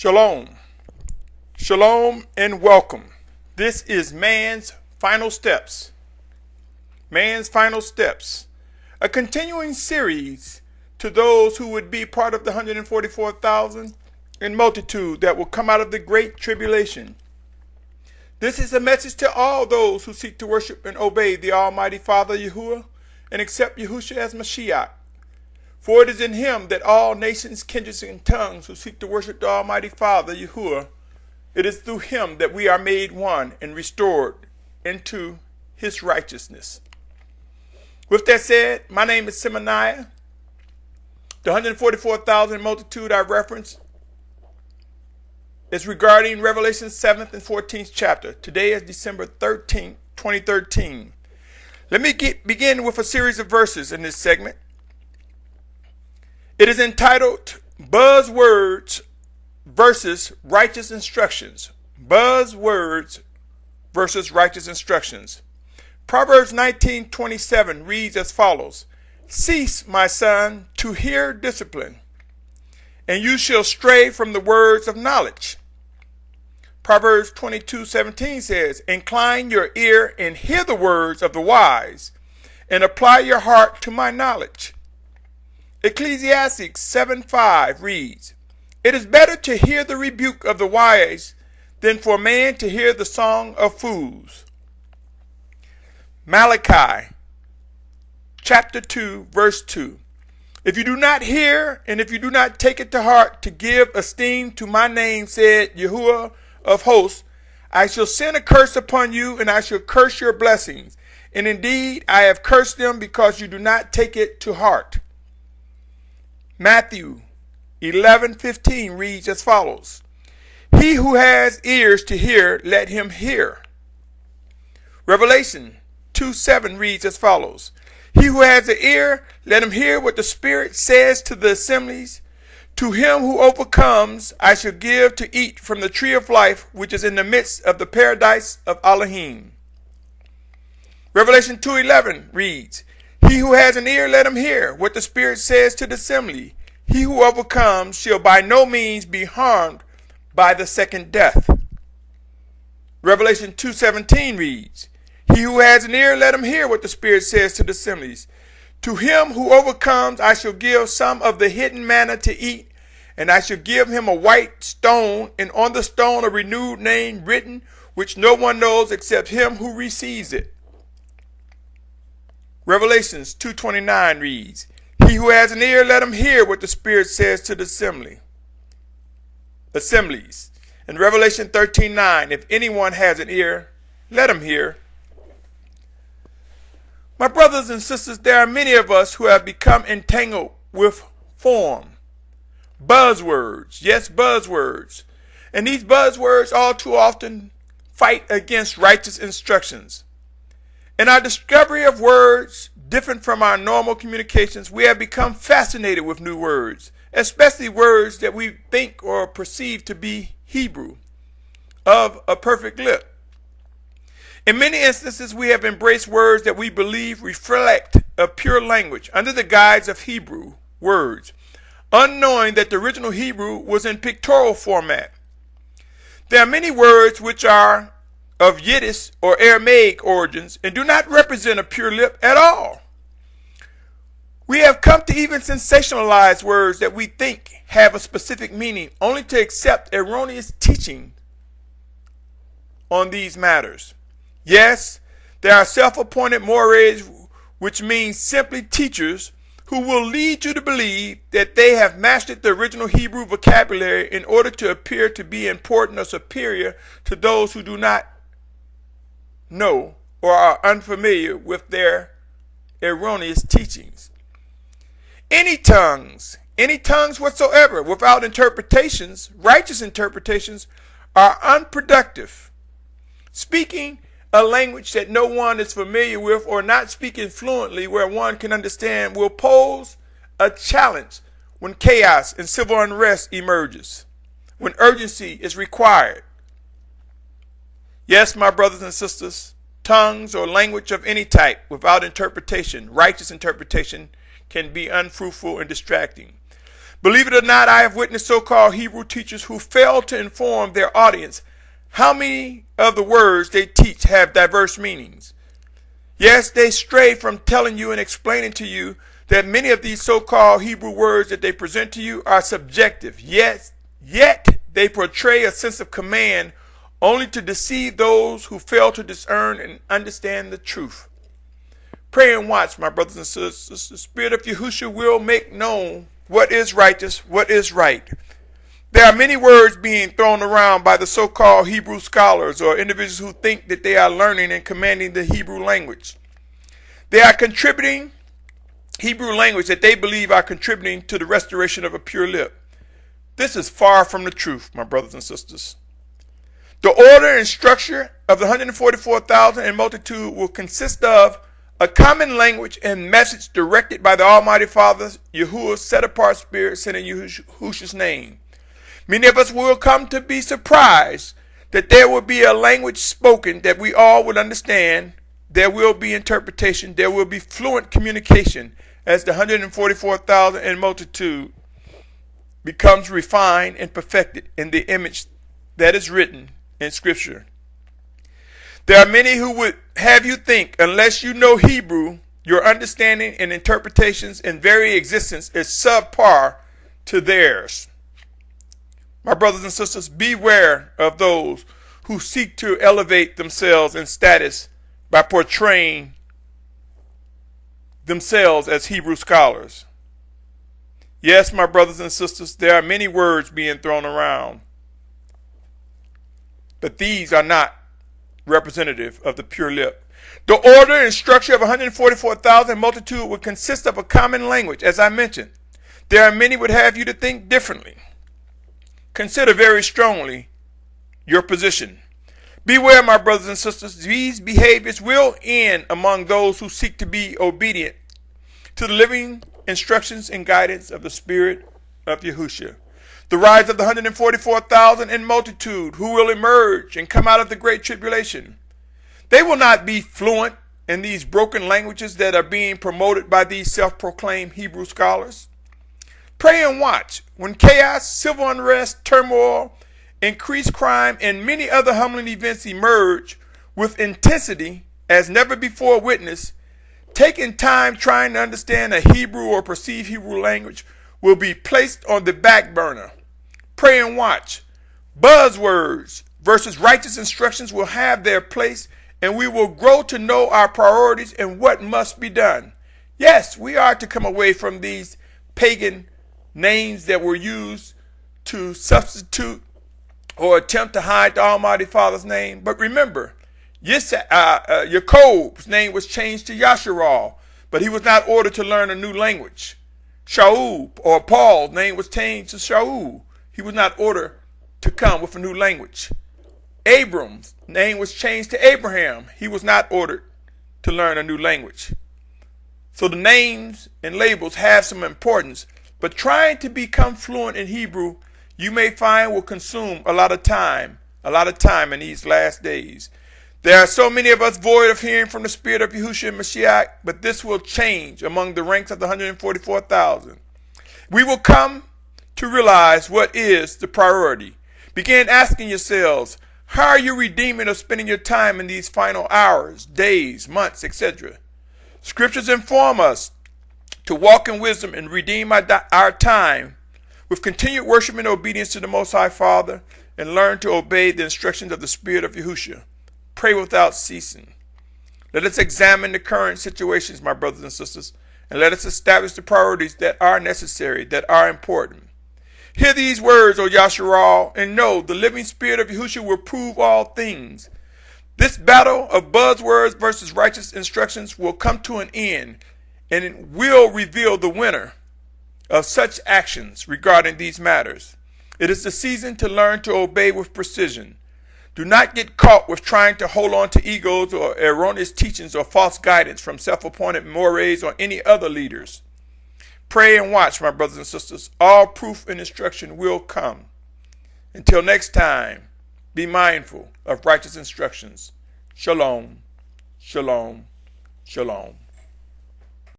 Shalom. Shalom and welcome. This is Man's Final Steps. Man's Final Steps. A continuing series to those who would be part of the 144,000 and multitude that will come out of the great tribulation. This is a message to all those who seek to worship and obey the Almighty Father Yahuwah and accept Yahushua as Mashiach. For it is in him that all nations, kindreds, and tongues who seek to worship the Almighty Father, Yahuwah, it is through him that we are made one and restored into his righteousness. With that said, my name is Symmanayah. The 144,000 multitude I reference is regarding Revelation 7th and 14th chapter. Today is December 13th, 2013. Let me begin with a series of verses in this segment. It is entitled Buzzwords versus Righteous Instructions. Buzzwords versus Righteous Instructions. Proverbs 19:27 reads as follows: Cease, my son, to hear discipline, and you shall stray from the words of knowledge. Proverbs 22:17 says, Incline your ear and hear the words of the wise, and apply your heart to my knowledge. Ecclesiastes 7:5 reads, It is better to hear the rebuke of the wise than for man to hear the song of fools. Malachi chapter 2 verse 2. If you do not hear, and if you do not take it to heart to give esteem to my name, said Yahuwah of hosts, I shall send a curse upon you, and I shall curse your blessings. And indeed, I have cursed them because you do not take it to heart. Matthew 11:15 reads as follows: He who has ears to hear, let him hear. Revelation 2:7 reads as follows: He who has an ear, let him hear what the Spirit says to the assemblies. To him who overcomes, I shall give to eat from the tree of life, which is in the midst of the paradise of Elohim. Revelation 2:11 reads, He who has an ear, let him hear what the Spirit says to the assembly. He who overcomes shall by no means be harmed by the second death. Revelation 2:17 reads, He who has an ear, let him hear what the Spirit says to the assemblies. To him who overcomes, I shall give some of the hidden manna to eat, and I shall give him a white stone, and on the stone a renewed name written, which no one knows except him who receives it. Revelations 2:29 reads, He who has an ear, let him hear what the Spirit says to the assemblies. And Revelation 13:9, If anyone has an ear, let him hear. My brothers and sisters, there are many of us who have become entangled with form. Buzzwords, yes, buzzwords. And these buzzwords all too often fight against righteous instructions. In our discovery of words different from our normal communications, we have become fascinated with new words, especially words that we think or perceive to be Hebrew, of a perfect lip. In many instances, we have embraced words that we believe reflect a pure language under the guise of Hebrew words, unknowing that the original Hebrew was in pictorial format. There are many words which are of Yiddish or Aramaic origins and do not represent a pure lip at all. We have come to even sensationalize words that we think have a specific meaning, only to accept erroneous teaching on these matters. Yes, there are self-appointed mores, which means simply teachers, who will lead you to believe that they have mastered the original Hebrew vocabulary in order to appear to be important or superior to those who do not know or are unfamiliar with their erroneous teachings. Any tongues whatsoever without interpretations, righteous interpretations, are unproductive. Speaking a language that no one is familiar with, or not speaking fluently where one can understand, will pose a challenge when chaos and civil unrest emerges, when urgency is required. Yes, my brothers and sisters, tongues or language of any type without interpretation, righteous interpretation, can be unfruitful and distracting. Believe it or not, I have witnessed so-called Hebrew teachers who fail to inform their audience how many of the words they teach have diverse meanings. Yes, they stray from telling you and explaining to you that many of these so-called Hebrew words that they present to you are subjective. Yet they portray a sense of command only to deceive those who fail to discern and understand the truth. Pray and watch, my brothers and sisters. The Spirit of Yahushua will make known what is righteous, what is right. There are many words being thrown around by the so-called Hebrew scholars or individuals who think that they are learning and commanding the Hebrew language. They are contributing Hebrew language that they believe are contributing to the restoration of a pure lip. This is far from the truth, my brothers and sisters. The order and structure of the 144,000 and multitude will consist of a common language and message directed by the Almighty Father, Yahuwah's set-apart spirit sent in Yahushua's name. Many of us will come to be surprised that there will be a language spoken that we all would understand. There will be interpretation. There will be fluent communication as the 144,000 and multitude becomes refined and perfected in the image that is written in Scripture. There are many who would have you think, unless you know Hebrew, your understanding and interpretations and very existence is subpar to theirs. My brothers and sisters, beware of those who seek to elevate themselves in status by portraying themselves as Hebrew scholars. Yes, my brothers and sisters, there are many words being thrown around, but these are not representative of the pure lip. The order and structure of 144,000 multitude would consist of a common language, as I mentioned. There are many would have you to think differently. Consider very strongly your position. Beware, my brothers and sisters, these behaviors will end among those who seek to be obedient to the living instructions and guidance of the Spirit of Yahushua. The rise of the 144,000 in multitude who will emerge and come out of the great tribulation. They will not be fluent in these broken languages that are being promoted by these self-proclaimed Hebrew scholars. Pray and watch. When chaos, civil unrest, turmoil, increased crime, and many other humbling events emerge with intensity as never before witnessed, taking time trying to understand a Hebrew or perceived Hebrew language will be placed on the back burner. Pray and watch. Buzzwords versus righteous instructions will have their place, and we will grow to know our priorities and what must be done. Yes, we are to come away from these pagan names that were used to substitute or attempt to hide the Almighty Father's name. But remember, Jacob's name was changed to Yasharal, but he was not ordered to learn a new language. Shaul, or Paul's name was changed to Shaul. He was not ordered to come with a new language. Abram's name was changed to Abraham. He was not ordered to learn a new language. So the names and labels have some importance, but trying to become fluent in Hebrew, you may find will consume a lot of time in these last days. There are so many of us void of hearing from the Spirit of Yahushua and Mashiach, but this will change among the ranks of the 144,000. We will come to realize what is the priority. Begin asking yourselves, how are you redeeming or spending your time in these final hours, days, months, etc.? Scriptures inform us to walk in wisdom and redeem our time with continued worship and obedience to the Most High Father, and learn to obey the instructions of the Spirit of Yahushua. Pray without ceasing. Let us examine the current situations, my brothers and sisters, and let us establish the priorities that are necessary, that are important. Hear these words, O Yasharal, and know the living Spirit of Yahushua will prove all things. This battle of buzzwords versus righteous instructions will come to an end, and it will reveal the winner of such actions regarding these matters. It is the season to learn to obey with precision. Do not get caught with trying to hold on to egos or erroneous teachings or false guidance from self-appointed mores or any other leaders. Pray and watch, my brothers and sisters. All proof and instruction will come. Until next time, be mindful of righteous instructions. Shalom, shalom, shalom.